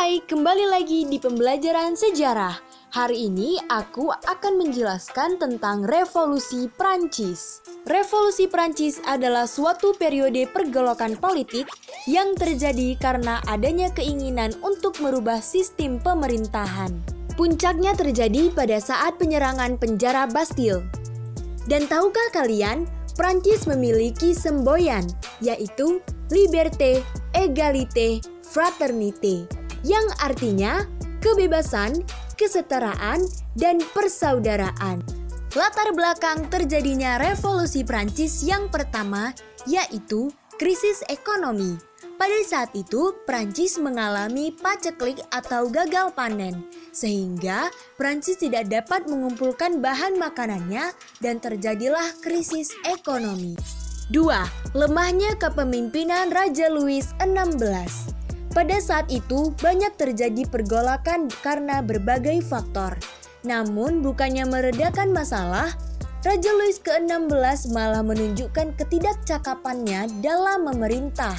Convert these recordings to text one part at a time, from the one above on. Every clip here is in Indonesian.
Hai, kembali lagi di pembelajaran sejarah. Hari ini aku akan menjelaskan tentang Revolusi Prancis. Revolusi Prancis adalah suatu periode pergolakan politik yang terjadi karena adanya keinginan untuk merubah sistem pemerintahan. Puncaknya terjadi pada saat penyerangan penjara Bastille. Dan tahukah kalian, Prancis memiliki semboyan, yaitu Liberté, Égalité, Fraternité, yang artinya kebebasan, kesetaraan, dan persaudaraan. Latar belakang terjadinya revolusi Prancis yang pertama yaitu krisis ekonomi. Pada saat itu, Prancis mengalami paceklik atau gagal panen, sehingga Prancis tidak dapat mengumpulkan bahan makanannya dan terjadilah krisis ekonomi. 2. Lemahnya kepemimpinan Raja Louis XVI. Pada saat itu, banyak terjadi pergolakan karena berbagai faktor. Namun, bukannya meredakan masalah, Raja Louis XVI malah menunjukkan ketidakcakapannya dalam memerintah.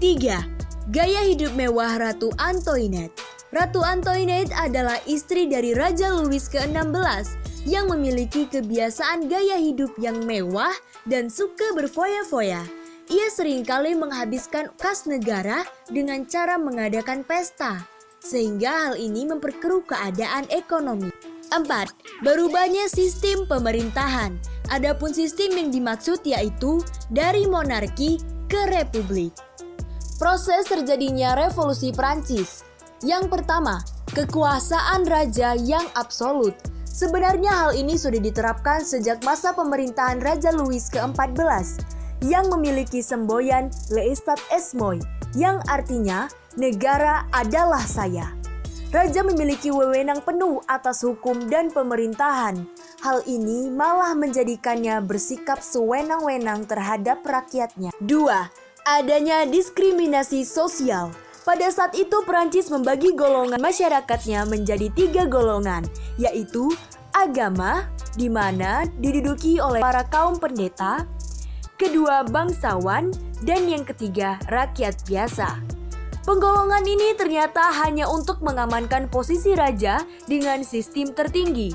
3. Gaya hidup mewah Ratu Antoinette. Ratu Antoinette adalah istri dari Raja Louis XVI yang memiliki kebiasaan gaya hidup yang mewah dan suka berfoya-foya. Ia seringkali menghabiskan kas negara dengan cara mengadakan pesta, sehingga hal ini memperkeruh keadaan ekonomi. 4. Berubahnya sistem pemerintahan. Adapun sistem yang dimaksud yaitu dari monarki ke republik. Proses terjadinya revolusi Prancis. Yang pertama, kekuasaan raja yang absolut. Sebenarnya hal ini sudah diterapkan sejak masa pemerintahan Raja Louis ke-14 yang memiliki semboyan L'État est moi, yang artinya negara adalah saya. Raja memiliki wewenang penuh atas hukum dan pemerintahan. Hal ini malah menjadikannya bersikap sewenang-wenang terhadap rakyatnya. 2. Adanya diskriminasi sosial. Pada saat itu Prancis membagi golongan masyarakatnya menjadi 3 golongan, yaitu agama, di mana diduduki oleh para kaum pendeta, kedua bangsawan, dan yang ketiga rakyat biasa. Penggolongan ini ternyata hanya untuk mengamankan posisi raja dengan sistem tertinggi.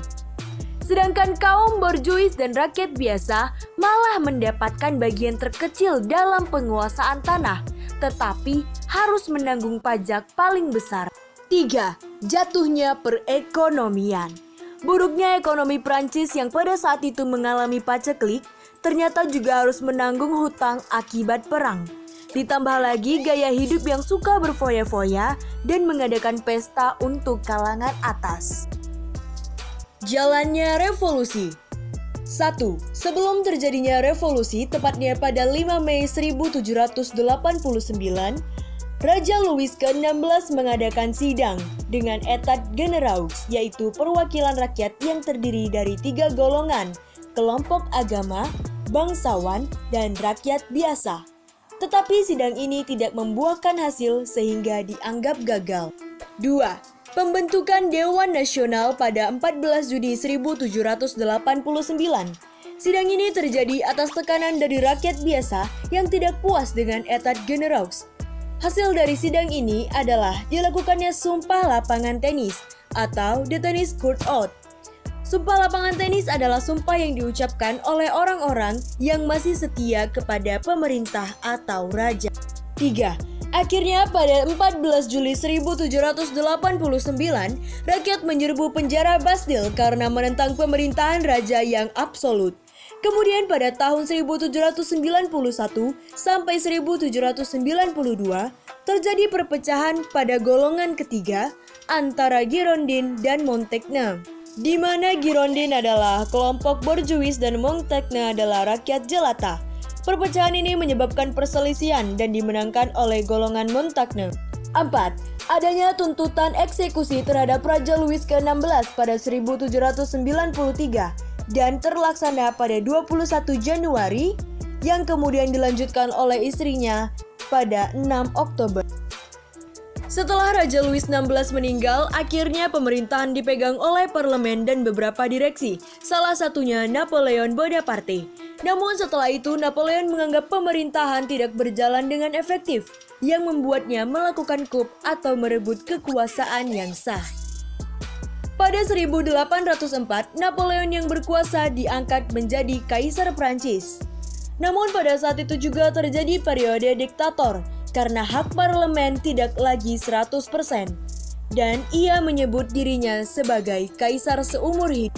Sedangkan kaum borjuis dan rakyat biasa malah mendapatkan bagian terkecil dalam penguasaan tanah, tetapi harus menanggung pajak paling besar. 3. Jatuhnya perekonomian. Buruknya ekonomi Prancis yang pada saat itu mengalami paceklik, ternyata juga harus menanggung hutang akibat perang. Ditambah lagi gaya hidup yang suka berfoya-foya dan mengadakan pesta untuk kalangan atas. Jalannya revolusi. 1. Sebelum terjadinya revolusi, tepatnya pada 5 Mei 1789, Raja Louis ke-16 mengadakan sidang dengan État Généraux, yaitu perwakilan rakyat yang terdiri dari 3 golongan, kelompok agama, bangsawan, dan rakyat biasa. Tetapi sidang ini tidak membuahkan hasil sehingga dianggap gagal. 2. Pembentukan Dewan Nasional pada 14 Juni 1789. Sidang ini terjadi atas tekanan dari rakyat biasa yang tidak puas dengan État Généraux. Hasil dari sidang ini adalah dilakukannya sumpah lapangan tenis atau the tennis court oath. Sumpah lapangan tenis adalah sumpah yang diucapkan oleh orang-orang yang masih setia kepada pemerintah atau raja. 3. Akhirnya pada 14 Juli 1789, rakyat menyerbu penjara Bastille karena menentang pemerintahan raja yang absolut. Kemudian pada tahun 1791 sampai 1792 terjadi perpecahan pada golongan ketiga antara Girondin dan Montaigne, di mana Girondin adalah kelompok borjuis dan Montaigne adalah rakyat jelata. Perpecahan ini menyebabkan perselisihan dan dimenangkan oleh golongan Montaigne. 4. Adanya tuntutan eksekusi terhadap Raja Louis ke-16 pada 1793 dan terlaksana pada 21 Januari yang kemudian dilanjutkan oleh istrinya pada 6 Oktober. Setelah Raja Louis XVI meninggal, akhirnya pemerintahan dipegang oleh parlemen dan beberapa direksi, salah satunya Napoleon Bonaparte. Namun setelah itu Napoleon menganggap pemerintahan tidak berjalan dengan efektif, yang membuatnya melakukan coup atau merebut kekuasaan yang sah. Pada 1804, Napoleon yang berkuasa diangkat menjadi Kaisar Prancis. Namun pada saat itu juga terjadi periode diktator karena hak parlemen tidak lagi 100%. Dan ia menyebut dirinya sebagai Kaisar seumur hidup.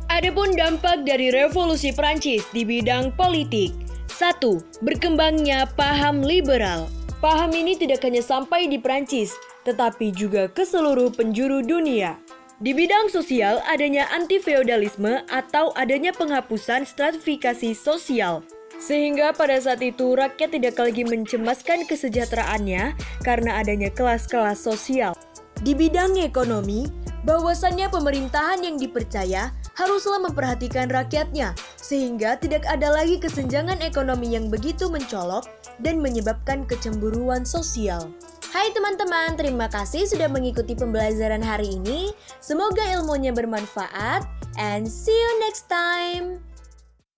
Adapun dampak dari revolusi Prancis di bidang politik. 1. Berkembangnya paham liberal. Paham ini tidak hanya sampai di Prancis, tetapi juga ke seluruh penjuru dunia. Di bidang sosial, adanya anti-feodalisme atau adanya penghapusan stratifikasi sosial. Sehingga pada saat itu rakyat tidak lagi mencemaskan kesejahteraannya karena adanya kelas-kelas sosial. Di bidang ekonomi, bahwasannya pemerintahan yang dipercaya haruslah memperhatikan rakyatnya, sehingga tidak ada lagi kesenjangan ekonomi yang begitu mencolok dan menyebabkan kecemburuan sosial. Hai teman-teman, terima kasih sudah mengikuti pembelajaran hari ini. Semoga ilmunya bermanfaat, and see you next time!